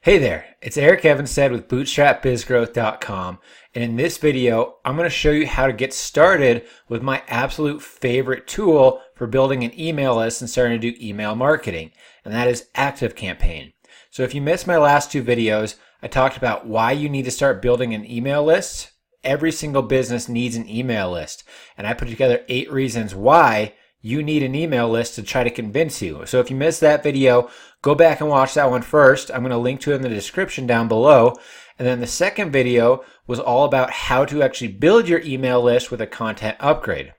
Hey there, it's Evenstad with BootstrapBizGrowth.com, and in this video I'm going to show you how to get started with my absolute favorite tool for building an email list and starting to do email marketing, and that is ActiveCampaign. So if you missed my last two videos, I talked about why you need to start building an email list. Every single business needs an email list, and I put together 8 reasons why you need an email list to try to convince you. So if you missed that video, go back and watch that one first. I'm going to link to it in the description down below. And then the second video was all about how to actually build your email list with a content upgrade.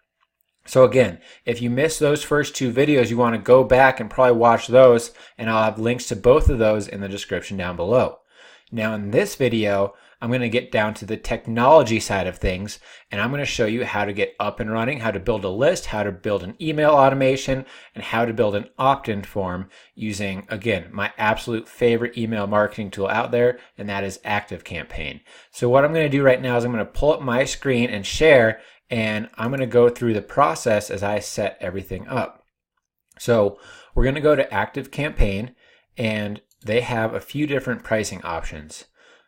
So again, if you missed those first 2 videos, you want to go back and probably watch those, and I'll have links to both of those in the description down below. Now in this video, I'm going to get down to the technology side of things, and I'm going to show you how to get up and running, how to build a list, how to build an email automation, and how to build an opt-in form using, again, my absolute favorite email marketing tool out there, and that is ActiveCampaign. So what I'm going to do right now is I'm going to pull up my screen and share, and I'm going to go through the process as I set everything up. So we're going to go to ActiveCampaign, and they have a few different pricing options.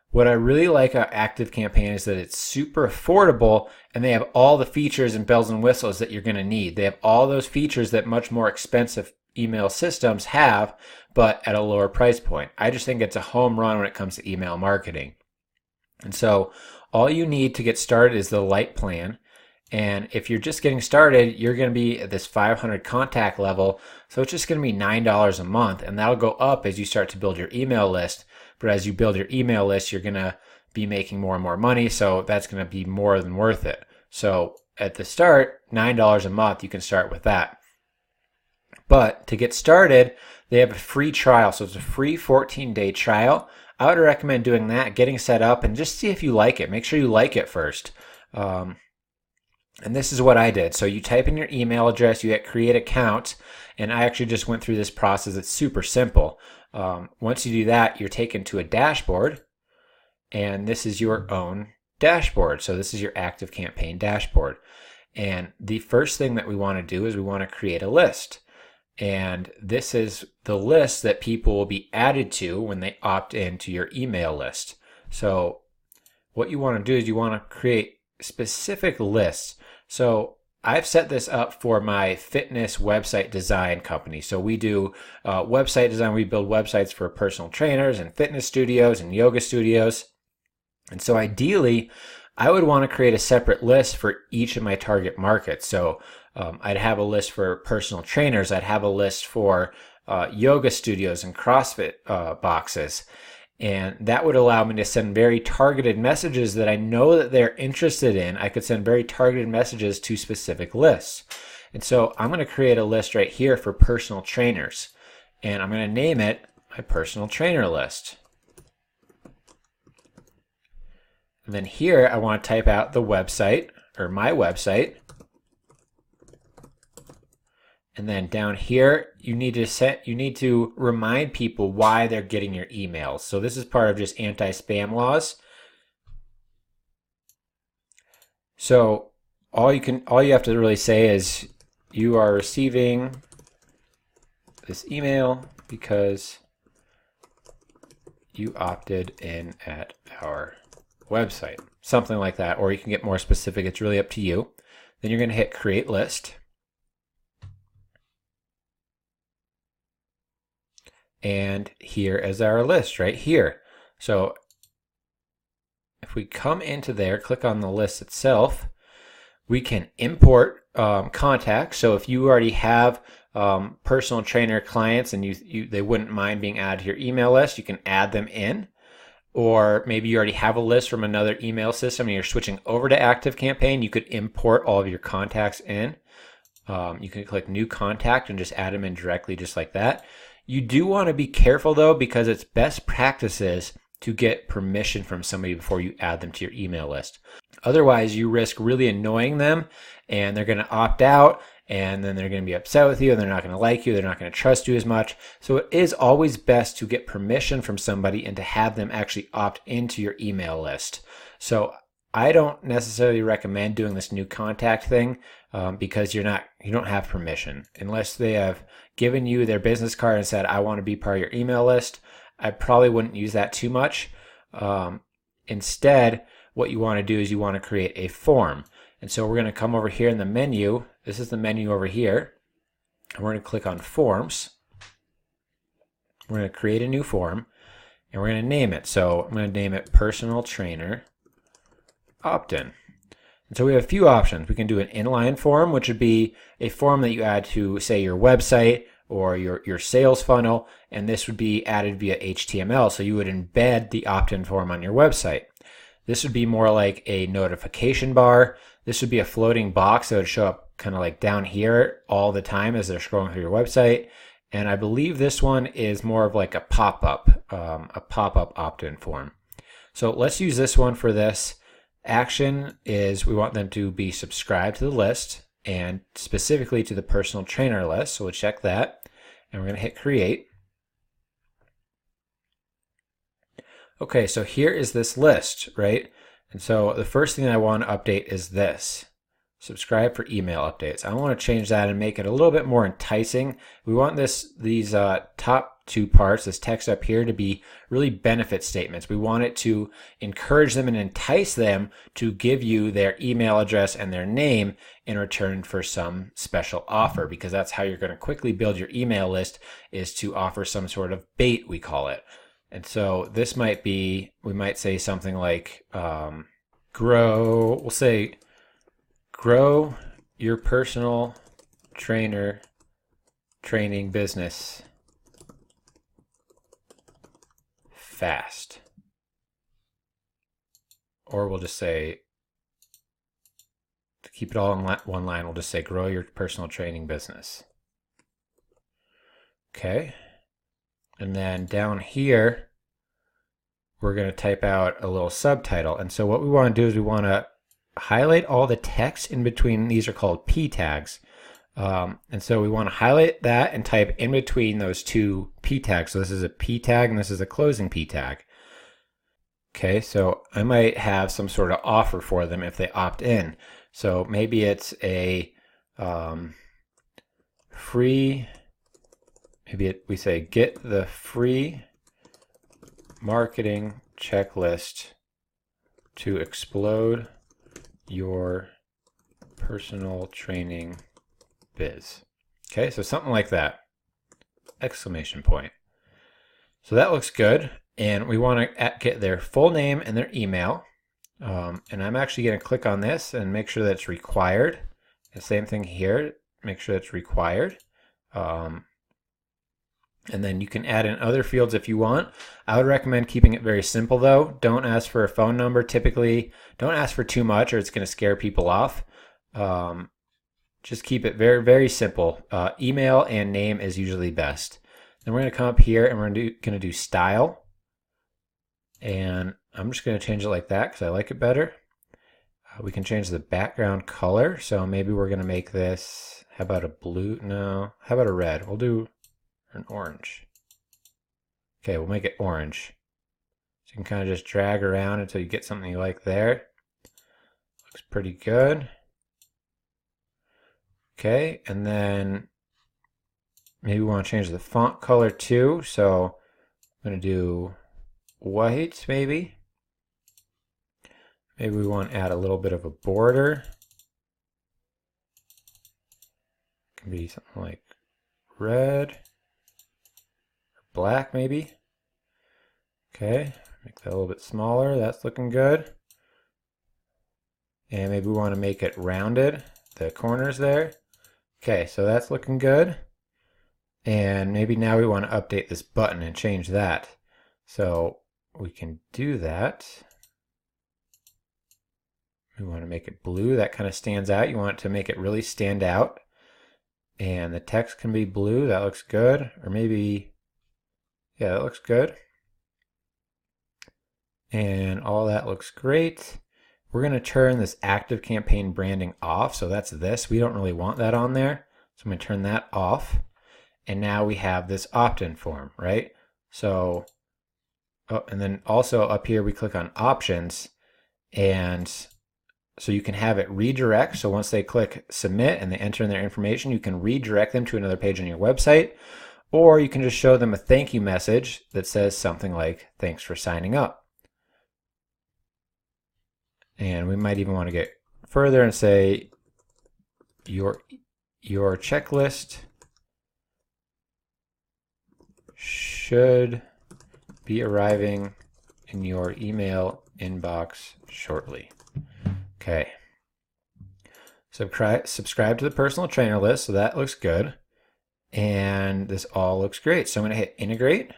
What I really like about ActiveCampaign is that it's super affordable, and they have all the features and bells and whistles that you're going to need. They have all those features that much more expensive email systems have, but at a lower price point. I just think it's a home run when it comes to email marketing. And so all you need to get started is the light plan. And if you're just getting started, you're going to be at this 500 contact level. So it's just going to be $9 a month, and that'll go up as you start to build your email list. But as you build your email list, you're going to be making more and more money. So that's going to be more than worth it. So at the start, $9 a month, you can start with that. But to get started, they have a free trial. So it's a free 14-day trial. I would recommend doing that, getting set up, and just see if you like it. Make sure you like it first. And this is what I did. So you type in your email address, you hit create account, and I actually just went through this process. It's super simple. Once you do that, you're taken to a dashboard, and this is your own dashboard. So this is your ActiveCampaign dashboard. And the first thing that we want to do is we want to create a list. And this is the list that people will be added to when they opt into your email list. So what you want to do is you want to create specific lists. So I've set this up for my fitness website design company. So we do website design. We build websites for personal trainers and fitness studios and yoga studios. And so ideally, I would want to create a separate list for each of my target markets. So I'd have a list for personal trainers. I'd have a list for yoga studios and CrossFit boxes. And that would allow me to send very targeted messages that I know that they're interested in. I could send very targeted messages to specific lists. And so I'm going to create a list right here for personal trainers. And I'm going to name it my personal trainer list. And then here I want to type out the website, or my website. And then down here, you need to remind people why they're getting your emails. So this is part of just anti-spam laws. So all you have to really say is you are receiving this email because you opted in at our website. Something like that, or you can get more specific. It's really up to you. Then you're going to hit create list. And here is our list right here. So if we come into there, click on the list itself, we can import contacts. So if you already have personal trainer clients and they wouldn't mind being added to your email list, you can add them in. Or maybe you already have a list from another email system and you're switching over to ActiveCampaign, you could import all of your contacts in. You can click new contact and just add them in directly just like that. You do want to be careful though, because it's best practices to get permission from somebody before you add them to your email list. Otherwise, you risk really annoying them and they're going to opt out, and then they're going to be upset with you and they're not going to like you. They're not going to trust you as much. So it is always best to get permission from somebody and to have them actually opt into your email list. So I don't necessarily recommend doing this new contact thing because you don't have permission unless they have given you their business card and said, I want to be part of your email list. I probably wouldn't use that too much. Instead, what you want to do is you want to create a form. And so we're going to come over here in the menu. This is the menu over here. And we're going to click on Forms. We're going to create a new form, and we're going to name it. So I'm going to name it Personal Trainer OptIn. And so we have a few options. We can do an inline form, which would be a form that you add to, say, your website or your sales funnel, and this would be added via HTML. So you would embed the opt-in form on your website. This would be more like a notification bar. This would be a floating box that would show up kind of like down here all the time as they're scrolling through your website. And I believe this one is more of like a pop-up opt-in form. So let's use this one for this. Action is we want them to be subscribed to the list and specifically to the personal trainer list. So we'll check that and we're going to hit create. Okay, so here is this list, right? And so the first thing I want to update is this. Subscribe for email updates. I want to change that and make it a little bit more enticing. We want these top two parts, this text up here, to be really benefit statements. We want it to encourage them and entice them to give you their email address and their name in return for some special offer, because that's how you're going to quickly build your email list, is to offer some sort of bait, we call it. And so this might be, we might say something like we'll say grow your personal training business fast. Or we'll just say, to keep it all in one line, we'll just say grow your personal training business. Okay. And then down here, we're going to type out a little subtitle. And so what we want to do is we want to highlight all the text in between. These are called P tags. And so we want to highlight that and type in between those two P tags. So this is a P tag and this is a closing P tag. Okay, so I might have some sort of offer for them if they opt in. So maybe it's a free, we say get the free marketing checklist to explode your personal training biz. Okay, so something like that. Exclamation point. So that looks good. And we want to get their full name and their email. And I'm actually going to click on this and make sure that it's required. The same thing here, make sure it's required. And then you can add in other fields if you want. I would recommend keeping it very simple though. Don't ask for a phone number typically. Don't ask for too much or it's going to scare people off. Just keep it very, very simple. Email and name is usually best. Then we're going to come up here and we're going to do style. And I'm just going to change it like that because I like it better. We can change the background color. So maybe we're going to make this, how about a blue? No, how about a red? We'll do an orange. Okay, we'll make it orange. So you can kind of just drag around until you get something you like there. Looks pretty good. Okay, and then maybe we want to change the font color too. So I'm going to do white maybe. Maybe we want to add a little bit of a border. It can be something like red. Black maybe. Okay, make that a little bit smaller. That's looking good. And maybe we want to make it rounded, the corners there. Okay, so that's looking good. And maybe now we want to update this button and change that. So we can do that. We want to make it blue. That kind of stands out. You want it to make it really stand out. And the text can be blue. That looks good. Or maybe, yeah, that looks good. And all that looks great. We're going to turn this ActiveCampaign branding off. So that's this. We don't really want that on there. So I'm going to turn that off. And now we have this opt-in form, right? So, oh, and then also up here we click on options. And so you can have it redirect. So once they click submit and they enter in their information, you can redirect them to another page on your website. Or you can just show them a thank you message that says something like, thanks for signing up. And we might even want to get further and say, your checklist should be arriving in your email inbox shortly. Okay. Subscribe to the personal trainer list, so that looks good. And this all looks great. So I'm going to hit integrate.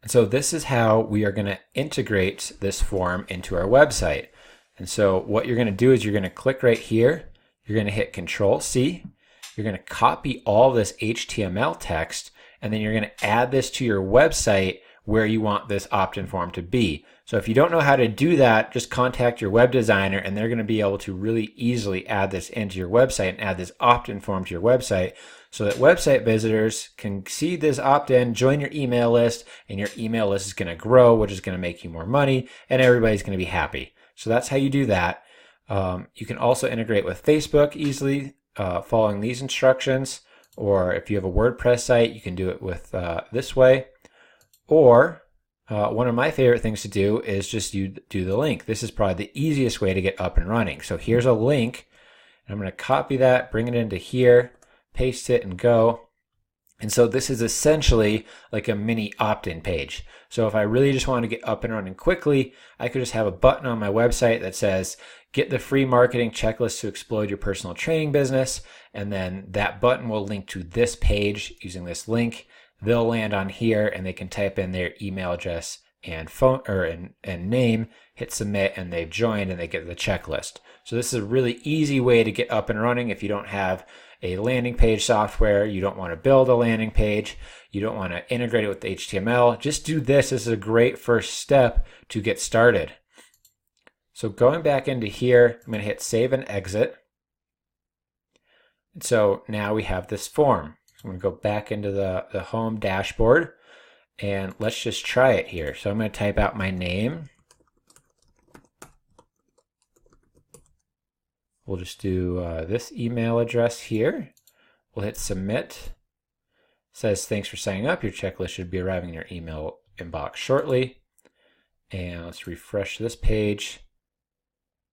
And so this is how we are going to integrate this form into our website. And so what you're going to do is you're going to click right here. You're going to hit Control-C. You're going to copy all this HTML text, and then you're going to add this to your website where you want this opt-in form to be. So if you don't know how to do that, just contact your web designer, and they're going to be able to really easily add this into your website and add this opt-in form to your website so that website visitors can see this opt-in, join your email list, and your email list is going to grow, which is going to make you more money, and everybody's going to be happy. So that's how you do that. You can also integrate with Facebook easily following these instructions, or if you have a WordPress site, you can do it with this way. Or one of my favorite things to do is just do the link. This is probably the easiest way to get up and running. So here's a link, and I'm going to copy that, bring it into here, paste it, and go. And so this is essentially like a mini opt-in page. So if I really just want to get up and running quickly, I could just have a button on my website that says, get the free marketing checklist to explode your personal training business. And then that button will link to this page using this link. They'll land on here and they can type in their email address and phone and name, hit submit, and they've joined and they get the checklist. So this is a really easy way to get up and running if you don't have a landing page software, you don't want to build a landing page, you don't want to integrate it with HTML. Just do this. This is a great first step to get started. So going back into here, I'm going to hit save and exit. And so now we have this form. So I'm going to go back into the home dashboard, and let's just try it here. So I'm going to type out my name. We'll just do this email address here. We'll hit submit. It says, thanks for signing up. Your checklist should be arriving in your email inbox shortly. And let's refresh this page.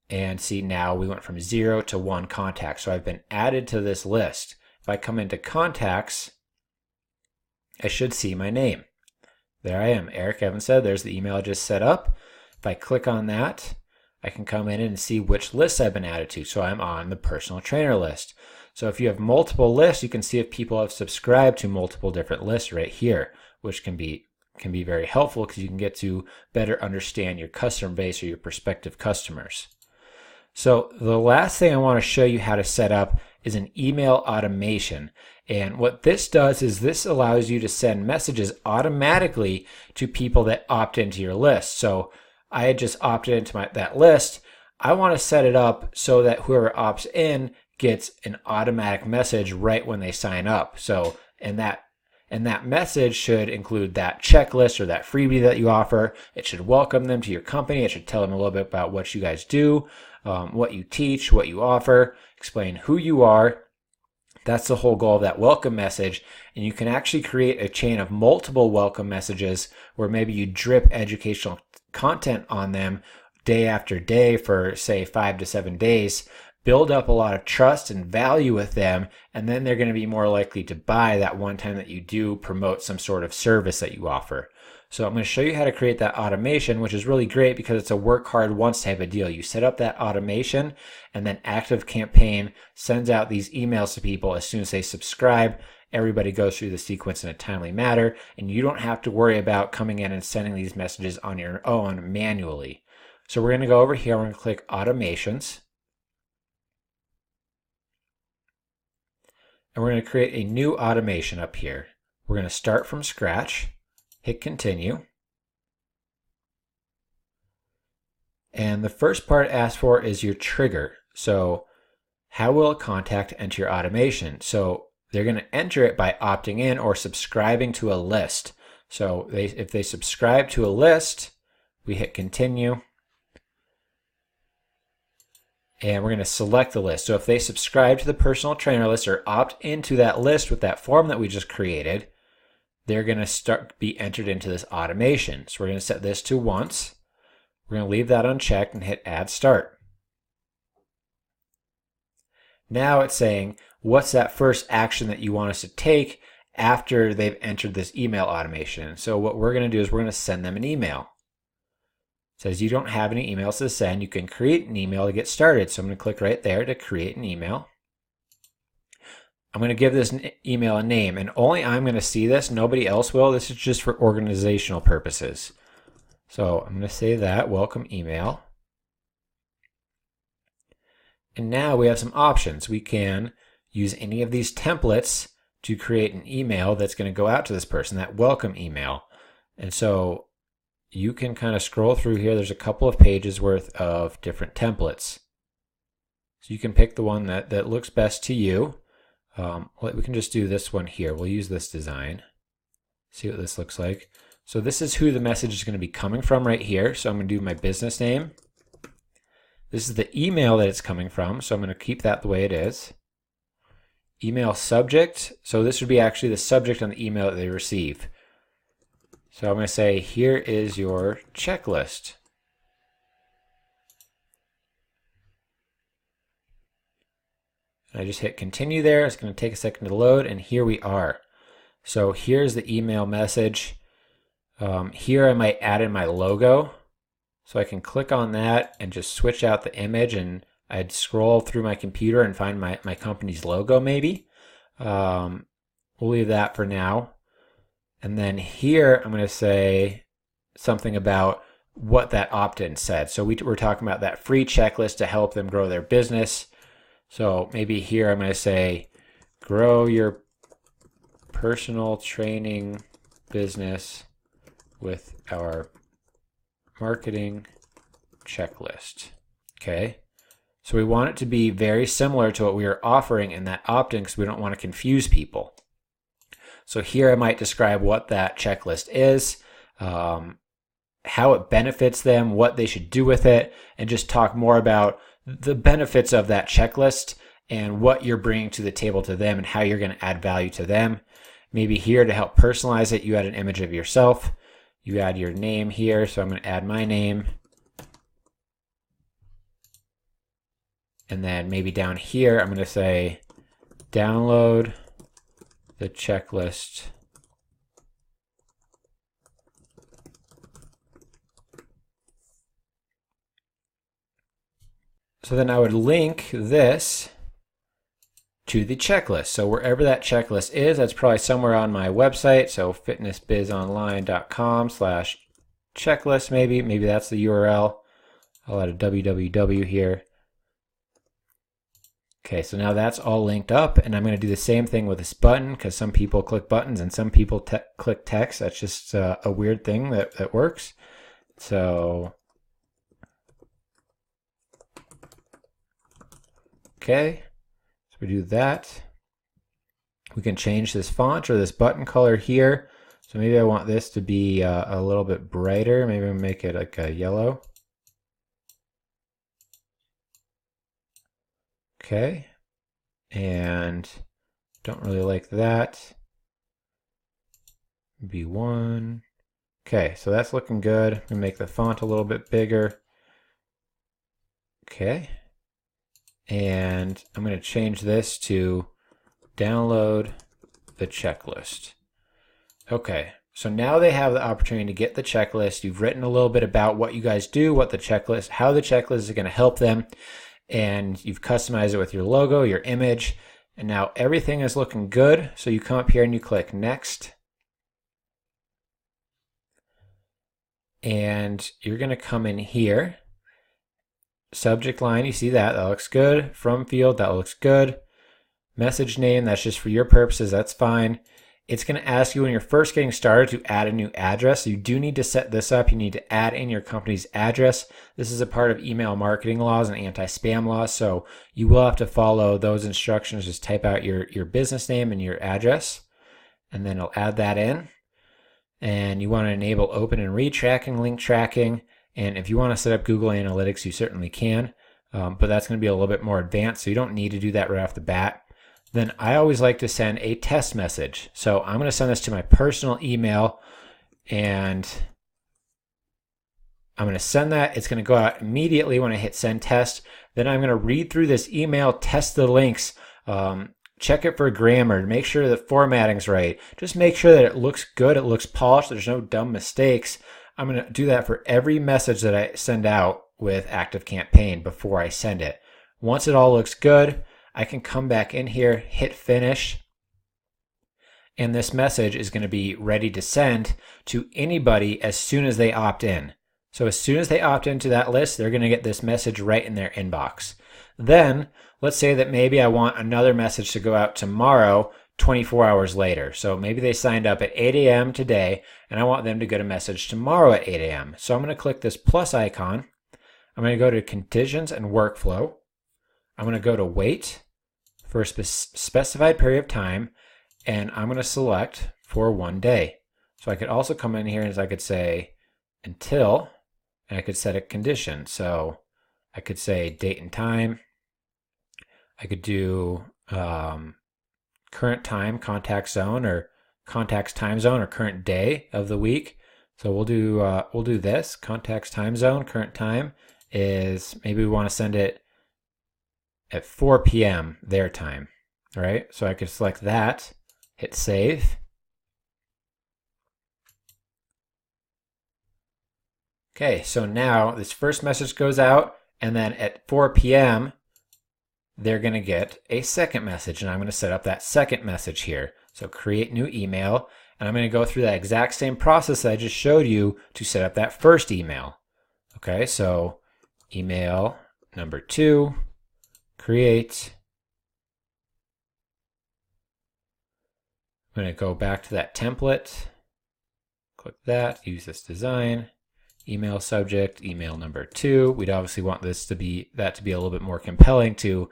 And see, now we went from 0 to 1 contact. So I've been added to this list. If I come into contacts, I should see my name. There I am, Eric Evenstad. There's the email I just set up. If I click on that, I can come in and see which lists I've been added to. So I'm on the personal trainer list. So if you have multiple lists, you can see if people have subscribed to multiple different lists right here, which can be very helpful because you can get to better understand your customer base or your prospective customers. So the last thing I want to show you how to set up is an email automation. And what this does is this allows you to send messages automatically to people that opt into your list. So I had just opted into that list. I want to set it up so that whoever opts in gets an automatic message right when they sign up. So, and that message should include that checklist or that freebie that you offer. It should welcome them to your company. It should tell them a little bit about what you guys do, what you teach, what you offer, explain who you are. That's the whole goal of that welcome message. And you can actually create a chain of multiple welcome messages where maybe you drip educational content on them day after day for, say, 5 to 7 days, build up a lot of trust and value with them, and then they're going to be more likely to buy that one time that you do promote some sort of service that you offer. So I'm going to show you how to create that automation, which is really great because it's a work hard once type of deal. You set up that automation, and then ActiveCampaign sends out these emails to people as soon as they subscribe. Everybody goes through the sequence in a timely manner, and you don't have to worry about coming in and sending these messages on your own manually. So we're going to go over here. We're going to click Automations. And we're going to create a new automation up here. We're going to start from scratch, hit Continue. And the first part it asks for is your trigger. So how will a contact enter your automation? So they're going to enter it by opting in or subscribing to a list. So if they subscribe to a list, we hit Continue. And we're going to select the list. So if they subscribe to the personal trainer list or opt into that list with that form that we just created, they're going to be entered into this automation. So we're going to set this to once. We're going to leave that unchecked and hit Add Start. Now it's saying, what's that first action that you want us to take after they've entered this email automation? So what we're going to do is we're going to send them an email. It says you don't have any emails to send. You can create an email to get started. So I'm going to click right there to create an email. I'm going to give this email a name, and only I'm going to see this. Nobody else will. This is just for organizational purposes. So I'm going to say that, welcome email. And now we have some options. We can use any of these templates to create an email that's going to go out to this person, that welcome email. And so you can kind of scroll through here. There's a couple of pages worth of different templates. So you can pick the one that looks best to you. We can just do this one here. We'll use this design. See what this looks like. So this is who the message is going to be coming from right here. So I'm going to do my business name. This is the email that it's coming from. So I'm going to keep that the way it is. Email subject. So this would be actually the subject on the email that they receive. So I'm going to say, here is your checklist. And I just hit continue there. It's going to take a second to load, and here we are. So here's the email message. Here I might add in my logo. So I can click on that and just switch out the image, and I'd scroll through my computer and find my company's logo maybe. We'll leave that for now. And then here I'm going to say something about what that opt-in said. So we're talking about that free checklist to help them grow their business. So maybe here I'm going to say, grow your personal training business with our marketing checklist. Okay. So we want it to be very similar to what we are offering in that opt-in because we don't want to confuse people. So here I might describe what that checklist is, how it benefits them, what they should do with it, and just talk more about the benefits of that checklist and what you're bringing to the table to them and how you're going to add value to them. Maybe here to help personalize it, you add an image of yourself. You add your name here, so I'm going to add my name. And then maybe down here, I'm going to say, download the checklist so then I would link this to the checklist. So wherever that checklist is, that's probably somewhere on my website. So fitnessbizonline.com/checklist maybe that's the URL. I'll add a www here. Okay, so now that's all linked up, and I'm going to do the same thing with this button because some people click buttons and some people click text. That's just a weird thing that works. So, okay, so we do that. We can change this font or this button color here. So maybe I want this to be a little bit brighter. Maybe I'll make it like a yellow. Okay, and don't really like that. B1. Okay, so that's looking good. I'm gonna make the font a little bit bigger. Okay, and I'm gonna change this to download the checklist. Okay, so now they have the opportunity to get the checklist. You've written a little bit about what you guys do, what the checklist, how the checklist is gonna help them. And you've customized it with your logo, your image, and now everything is looking good. So you come up here and you click next. And you're going to come in here. Subject line, you see that looks good. From field, that looks good. Message name, that's just for your purposes, that's fine. It's going to ask you when you're first getting started to add a new address. You do need to set this up. You need to add in your company's address. This is a part of email marketing laws and anti-spam laws, so you will have to follow those instructions. Just type out your business name and your address, and then it'll add that in. And you want to enable open and read tracking, link tracking, and if you want to set up Google Analytics, you certainly can, but that's going to be a little bit more advanced, so you don't need to do that right off the bat. then I always like to send a test message. So I'm going to send this to my personal email, and I'm going to send that. It's going to go out immediately when I hit send test. Then I'm going to read through this email, test the links, check it for grammar, make sure the formatting's right. Just make sure that it looks good, it looks polished, there's no dumb mistakes. I'm going to do that for every message that I send out with ActiveCampaign before I send it. Once it all looks good, I can come back in here, hit finish, and this message is going to be ready to send to anybody as soon as they opt in. So as soon as they opt into that list, they're going to get this message right in their inbox. Then let's say that maybe I want another message to go out tomorrow, 24 hours later. So maybe they signed up at 8 a.m. today, and I want them to get a message tomorrow at 8 a.m. So I'm going to click this plus icon. I'm going to go to conditions and workflow. I'm going to go to wait for a specified period of time, and I'm going to select for 1 day. So I could also come in here and I could say until, and I could set a condition. So I could say date and time. I could do current time, contact zone, or contacts time zone, or current day of the week. So we'll do this. Contacts time zone, current time is, maybe we want to send it at 4 p.m. their time. All right, so I could select that, hit save. Okay, so now this first message goes out, and then at 4 p.m. they're going to get a second message, and I'm going to set up that second message here. So create new email, and I'm going to go through that exact same process that I just showed you to set up that first email. Okay, so email number 2, create. I'm going to go back to that template, click that, use this design. Email subject, email number 2. We'd obviously want this to be a little bit more compelling to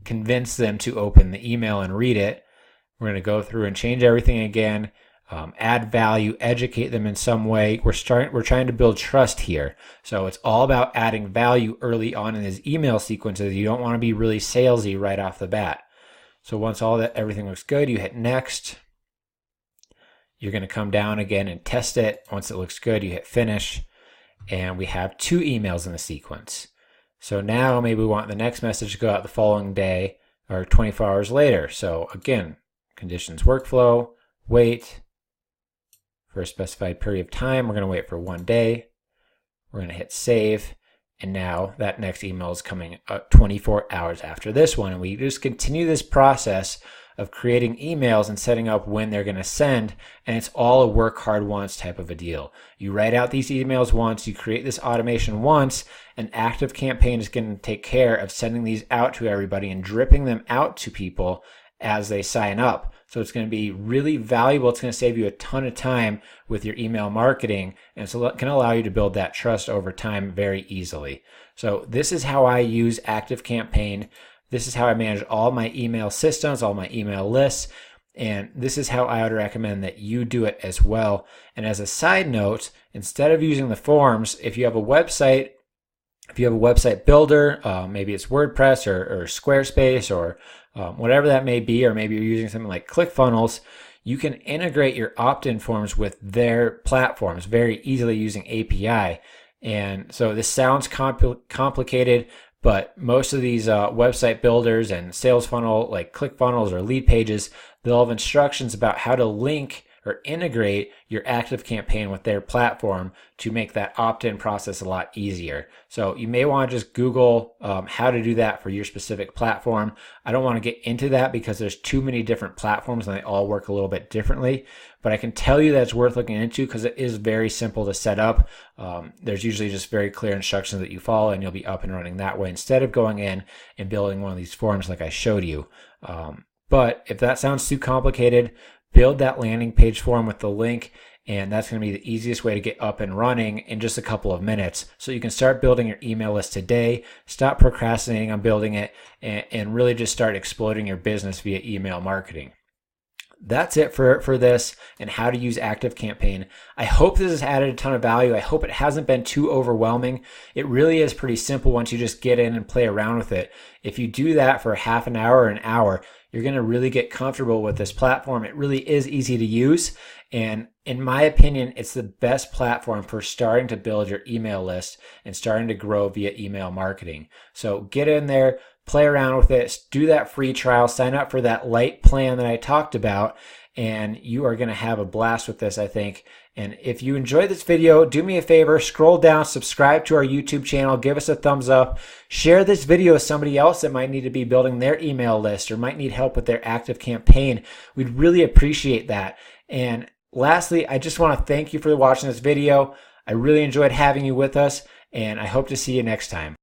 convince them to open the email and read it. We're going to go through and change everything again, add value, educate them in some way. We're trying to build trust here. So it's all about adding value early on in his email sequences. You don't want to be really salesy right off the bat. So once everything looks good, you hit next. You're going to come down again and test it. Once it looks good, you hit finish, and we have 2 emails in the sequence. So now maybe we want the next message to go out the following day or 24 hours later. So again, conditions workflow, wait for a specified period of time. We're going to wait for 1 day. We're going to hit save, and now that next email is coming 24 hours after this one. And we just continue this process of creating emails and setting up when they're going to send, and it's all a work hard once type of a deal. You write out these emails once, you create this automation once, and ActiveCampaign is going to take care of sending these out to everybody and dripping them out to people as they sign up. So it's going to be really valuable. It's going to save you a ton of time with your email marketing, and it's going to allow you to build that trust over time very easily. So this is how I use ActiveCampaign. This is how I manage all my email systems, all my email lists, and this is how I would recommend that you do it as well. And as a side note, instead of using the forms, if you have a website builder, maybe it's WordPress or Squarespace or whatever that may be, or maybe you're using something like ClickFunnels, you can integrate your opt-in forms with their platforms very easily using API. And so this sounds complicated, but most of these website builders and sales funnel, like ClickFunnels or Lead Pages, they'll have instructions about how to link or integrate your ActiveCampaign with their platform to make that opt-in process a lot easier. So you may want to just Google how to do that for your specific platform. I don't want to get into that because there's too many different platforms and they all work a little bit differently. But I can tell you that it's worth looking into because it is very simple to set up. There's usually just very clear instructions that you follow, and you'll be up and running that way instead of going in and building one of these forms like I showed you. But if that sounds too complicated, build that landing page form with the link, and that's going to be the easiest way to get up and running in just a couple of minutes. So you can start building your email list today, stop procrastinating on building it, and really just start exploding your business via email marketing. that's it for this and how to use ActiveCampaign. I hope this has added a ton of value. I hope it hasn't been too overwhelming. It really is pretty simple once you just get in and play around with it. If you do that for half an hour or an hour, you're going to really get comfortable with this platform. It really is easy to use. And in my opinion, it's the best platform for starting to build your email list and starting to grow via email marketing. So get in there, play around with it, do that free trial, sign up for that light plan that I talked about, and you are going to have a blast with this, I think. And if you enjoyed this video, do me a favor, scroll down, subscribe to our YouTube channel, give us a thumbs up, share this video with somebody else that might need to be building their email list or might need help with their ActiveCampaign. We'd really appreciate that. And lastly, I just want to thank you for watching this video. I really enjoyed having you with us, and I hope to see you next time.